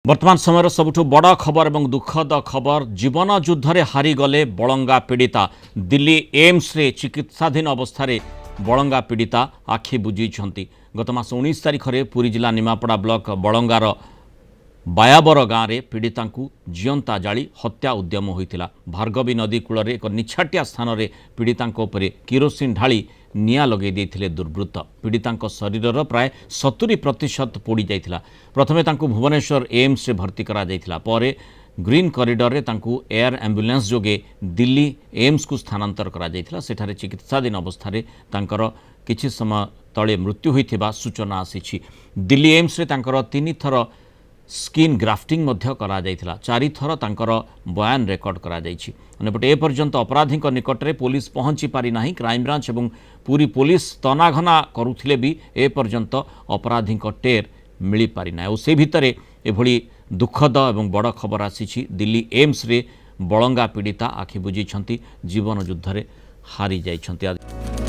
वर्तमान समय सबुठु बड़ खबर और दुखद खबर जीवन युद्ध में हारीगले बलंगा पीड़िता दिल्ली एम्स रे चिकित्साधीन अवस्था बलंगा पीड़िता आखि बुझी गत मास 19 तारिख में पुरी जिला निमापड़ा ब्लॉक बलंगार बायाबर गाँव में पीड़िता जीवंता जाली हत्या उद्यम होता। भार्गवी नदी कूल एक निछाटिया स्थान में पीड़िता किरोसिन ढाली निया लगे देथिले दुर्वृत्त। पीड़िता शरीर प्राय 70% पोड़ी जाइथिला। प्रथमे तांकु भुवनेश्वर एम्स रे भर्ती करा जाइथिला, परे ग्रीन कॉरिडोर रे तांकु एयर एम्बुलेंस जोगे दिल्ली एम्स को स्थानांतर करा जाइथिला। सेठारे चिकित्साधीन अवस्था रे तांकर किछि समय तळे मृत्यु होइथिबा सूचना आसीछि। दिल्ली एम्स रे तांकर 3 थर स्किन ग्राफ्टिंग मध्य करा जाइथिला, 4 थर तांकर बयान रेकर्ड करा जाइछि। अनेपटे एपर्यंत अपराधी निकट में पुलिस पहुंची पारि नाही। क्राइमब्रांच एवं पूरी पुलिस तनाघना करुथिले भी एपर्यंत अपराधी टेर मिली पारि नाही। से भितरे एभली दुखद एवं बड़ खबर आसीछि। दिल्ली एम्स रे बलंगा पीड़िता आखि बुझी जीवन युद्ध में हारी जाइछन्ति।